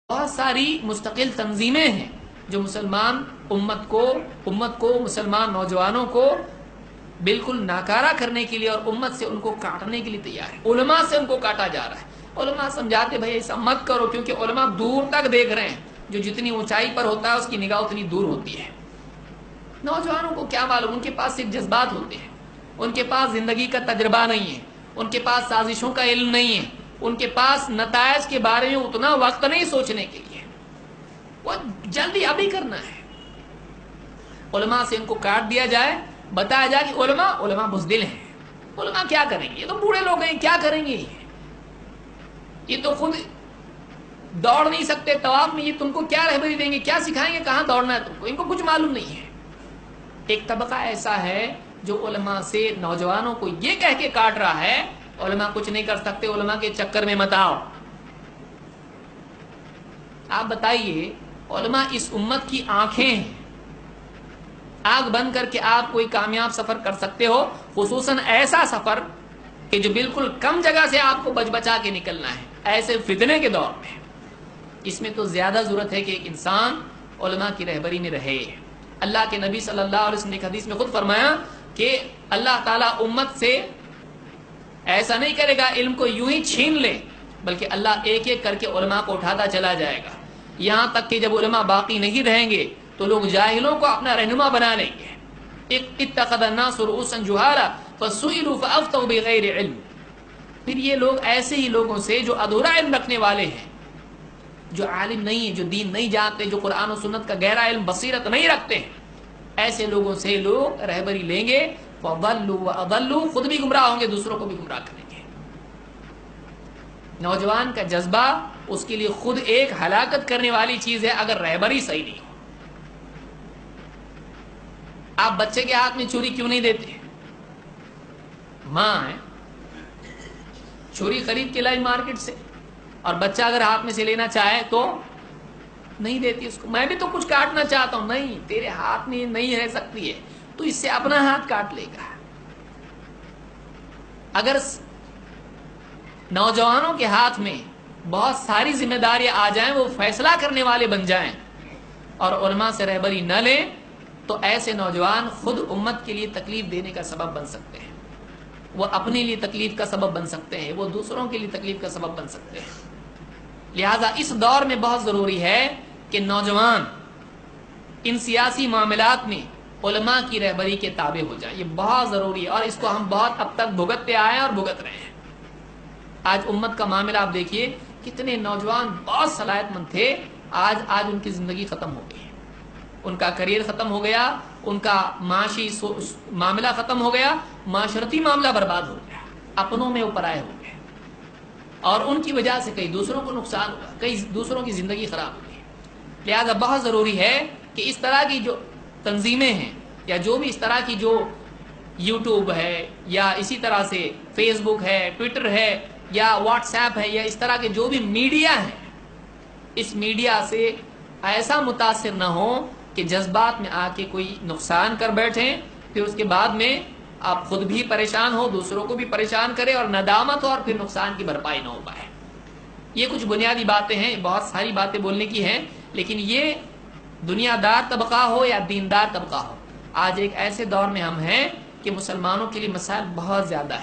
بہت ساری مستقل تنظیمیں ہیں جو مسلمان امت کو مسلمان نوجوانوں کو بالکل ناکارہ کرنے کے لیے اور امت سے ان کو کاٹنے کے لیے تیار ہے. علماء سے ان کو کاٹا جا رہا ہے. علماء سمجھاتے بھائی ایسا مت کرو، کیونکہ علماء دور تک دیکھ رہے ہیں. جو جتنی اونچائی پر ہوتا ہے اس کی نگاہ اتنی دور ہوتی ہے. نوجوانوں کو کیا معلوم، ان کے پاس صرف جذبات ہوتے ہیں، ان کے پاس زندگی کا تجربہ نہیں ہے، ان کے پاس سازشوں کا علم نہیں ہے، ان کے پاس نتائج کے بارے میں اتنا وقت نہیں سوچنے کے لیے، وہ جلدی ابھی کرنا ہے. علماء سے ان کو کاٹ دیا جائے، بتایا جائے کہ علماء بزدل ہیں، علماء کیا کریں گے، یہ تو بوڑھے لوگ ہیں، کیا کریں گے، یہ تو خود دوڑ نہیں سکتے طواف میں، یہ تم کو کیا رہبری دیں گے، کیا سکھائیں گے، کہاں دوڑنا ہے تم کو، ان کو کچھ معلوم نہیں ہے. ایک طبقہ ایسا ہے جو علماء سے نوجوانوں کو یہ کہہ کے کاٹ رہا ہے علماء کچھ نہیں کر سکتے، علماء کے چکر میں مت آؤ. آپ بتائیے، علماء اس امت کی آنکھیں ہیں، آنکھ بند کر کے آپ کوئی کامیاب سفر کر سکتے ہو، خصوصاً ایسا سفر کہ جو بالکل کم جگہ سے آپ کو بچ بچا کے نکلنا ہے ایسے فتنے کے دور میں. اس میں تو زیادہ ضرورت ہے کہ ایک انسان علماء کی رہبری میں رہے. اللہ کے نبی صلی اللہ علیہ وسلم نے ایک حدیث میں خود فرمایا کہ اللہ تعالیٰ امت سے ایسا نہیں کرے گا علم کو یوں ہی چھین لے، بلکہ اللہ ایک ایک کر کے علماء کو اٹھاتا چلا جائے گا، یہاں تک کہ جب علماء باقی نہیں رہیں گے تو لوگ جاہلوں کو اپنا رہنما بنا لیں گے. اتخذ الناس رؤوسا جہالا فسئلوا فافتوا بغیر علم. پھر یہ لوگ ایسے ہی لوگوں سے جو ادھورا علم رکھنے والے ہیں، جو عالم نہیں ہیں، جو دین نہیں جانتے، جو قرآن و سنت کا گہرا علم بصیرت نہیں رکھتے ہیں، ایسے لوگوں سے لوگ رہبری لیں گے، فضلوا واضلوا، خود بھی گمراہ ہوں گے، دوسروں کو بھی گمراہ کریں گے. نوجوان کا جذبہ اس کے لیے خود ایک ہلاکت کرنے والی چیز ہے اگر رہبری صحیح نہیں ہو. آپ بچے کے ہاتھ میں چھری کیوں نہیں دیتے؟ ماں ہے، چھری خرید کے لائی مارکیٹ سے، اور بچہ اگر ہاتھ میں سے لینا چاہے تو نہیں دیتی اس کو. میں بھی تو کچھ کاٹنا چاہتا ہوں، نہیں، تیرے ہاتھ میں نہیں رہ سکتی ہے، تو اس سے اپنا ہاتھ کاٹ لے گا. اگر نوجوانوں کے ہاتھ میں بہت ساری ذمہ داریاں آ جائیں، وہ فیصلہ کرنے والے بن جائیں اور علماء سے رہبری نہ لیں، تو ایسے نوجوان خود امت کے لیے تکلیف دینے کا سبب بن سکتے ہیں. وہ اپنے لیے تکلیف کا سبب بن سکتے ہیں، وہ دوسروں کے لیے تکلیف کا سبب بن سکتے ہیں. لہذا اس دور میں بہت ضروری ہے کہ نوجوان ان سیاسی معاملات میں علماء کی رہبری کے تابع ہو جائیں. یہ بہت ضروری ہے، اور اس کو ہم بہت اب تک بھگتتے آئے ہیں اور بھگت رہے ہیں. آج امت کا معاملہ آپ دیکھیے، کتنے نوجوان بہت صلاحیت مند تھے، آج ان کی زندگی ختم ہو گئی، ان کا کریئر ختم ہو گیا، ان کا معاشی معاملہ ختم ہو گیا، معاشرتی معاملہ برباد ہو گیا، اپنوں میں اوپر آئے ہو گئے، اور ان کی وجہ سے کئی دوسروں کو نقصان ہوا، کئی دوسروں کی زندگی خراب ہو گئی. لہذا بہت ضروری ہے کہ اس طرح کی جو تنظیمیں ہیں، یا جو بھی اس طرح کی جو یوٹیوب ہے، یا اسی طرح سے فیس بک ہے، ٹویٹر ہے، یا واٹس ایپ ہے، یا اس طرح کے جو بھی میڈیا ہے، اس میڈیا سے ایسا متاثر نہ ہو کہ جذبات میں آ کے کوئی نقصان کر بیٹھیں، پھر اس کے بعد میں آپ خود بھی پریشان ہو، دوسروں کو بھی پریشان کرے، اور ندامت ہو، اور پھر نقصان کی بھرپائی نہ ہو پائے. یہ کچھ بنیادی باتیں ہیں، بہت ساری باتیں بولنے کی ہیں، لیکن یہ دنیا دار طبقہ ہو یا دیندار طبقہ ہو، آج ایک ایسے دور میں ہم ہیں کہ مسلمانوں کے لیے مسائل بہت زیادہ ہیں.